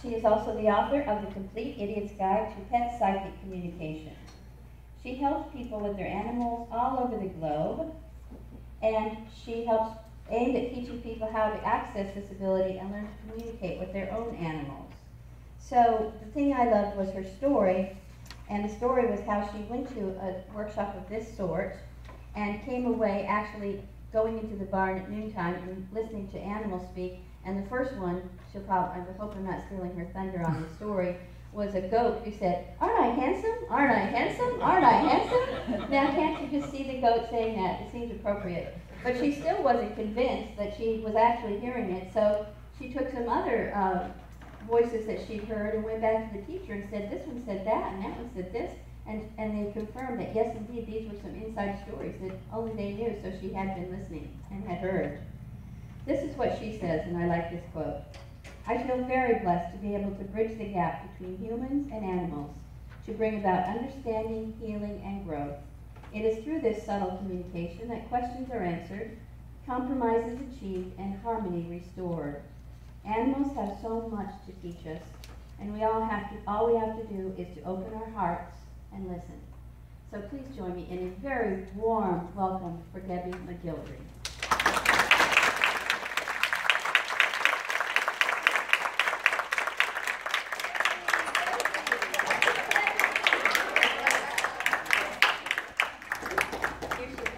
She is also the author of The Complete Idiot's Guide to Pet Psychic Communication. She helps people with their animals all over the globe, and she helps aimed at teaching people how to access this ability and learn to communicate with their own animals. So the thing I loved was her story, and the story was how she went to a workshop of this sort and came away actually going into the barn at noontime and listening to animals speak. And the first one, I hope I'm not stealing her thunder on the story, was a goat who said, "Aren't I handsome? Aren't I handsome? Aren't I handsome?" Now, can't you just see the goat saying that? It seems appropriate. But she still wasn't convinced that she was actually hearing it, so she took some other voices that she'd heard and went back to the teacher and said, "This one said that, and that one said this," and they confirmed that, yes, indeed, these were some inside stories that only they knew, so she had been listening and had heard. This is what she says, and I like this quote. "I feel very blessed to be able to bridge the gap between humans and animals, to bring about understanding, healing, and growth. It is through this subtle communication that questions are answered, compromises achieved, and harmony restored. Animals have so much to teach us, and all we have to do is to open our hearts and listen." So please join me in a very warm welcome for Debbie McGillivray.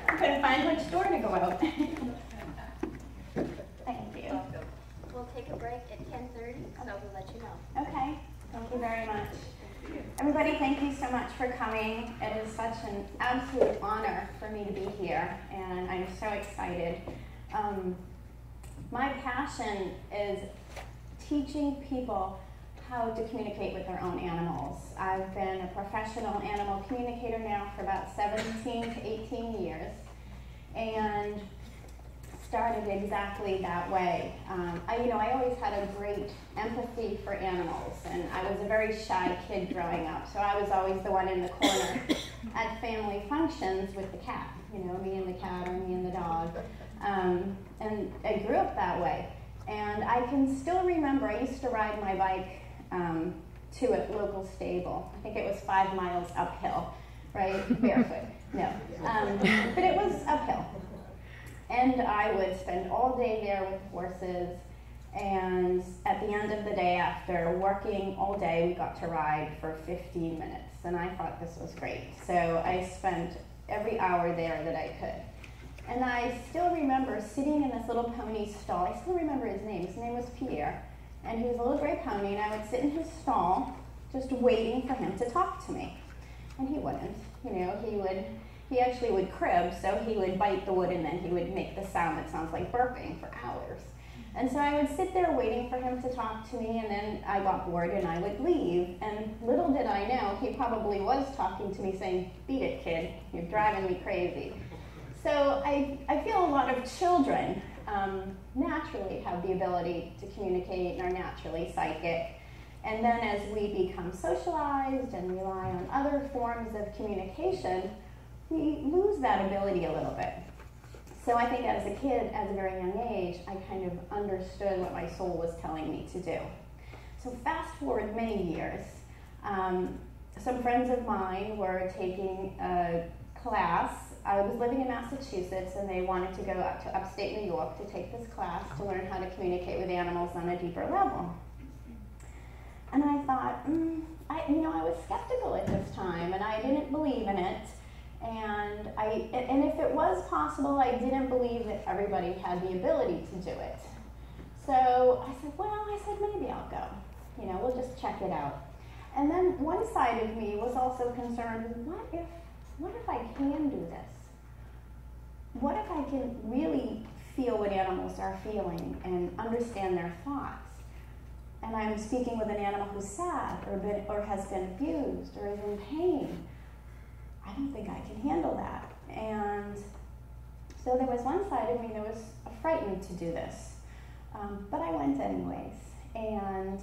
I'm going to find which door to go out. Thank you. We'll take a break at 10:30, so we'll let you know. Okay, thank you very much. Everybody, thank you so much for coming. It is such an absolute honor for me to be here, and I'm so excited. My passion is teaching people how to communicate with their own animals. I've been a professional animal communicator now for about 17 to 18 years, and started exactly that way. I always had a great empathy for animals, and I was a very shy kid growing up, so I was always the one in the corner at family functions with the cat, me and the cat or me and the dog, and I grew up that way. And I can still remember, I used to ride my bike to a local stable. I think it was 5 miles uphill, right? Barefoot, no, but it was uphill. And I would spend all day there with horses, and at the end of the day, after working all day, we got to ride for 15 minutes, and I thought this was great. So I spent every hour there that I could. And I still remember sitting in this little pony stall. I still remember his name. His name was Pierre, and he was a little gray pony, and I would sit in his stall just waiting for him to talk to me. And he wouldn't, he actually would crib, so he would bite the wood and then he would make the sound that sounds like burping for hours. And so I would sit there waiting for him to talk to me, and then I got bored and I would leave. And little did I know, he probably was talking to me saying, "Beat it, kid, you're driving me crazy." So I feel a lot of children naturally have the ability to communicate and are naturally psychic. And then as we become socialized and rely on other forms of communication, we lose that ability a little bit. So I think as a kid, at a very young age, I kind of understood what my soul was telling me to do. So fast forward many years, some friends of mine were taking a class. I was living in Massachusetts, and they wanted to go up to upstate New York to take this class to learn how to communicate with animals on a deeper level. And I thought, I was skeptical at this time, and I didn't believe in it. And if it was possible, I didn't believe that everybody had the ability to do it. So I said, maybe I'll go. We'll just check it out. And then one side of me was also concerned, what if I can do this? What if I can really feel what animals are feeling and understand their thoughts? And I'm speaking with an animal who's sad or has been abused or is in pain. I don't think I can handle that. And so there was one side of me that was frightened to do this. But I went anyways. And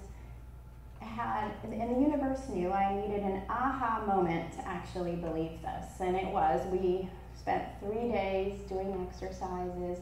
the universe knew I needed an aha moment to actually believe this. And it was, we spent 3 days doing exercises,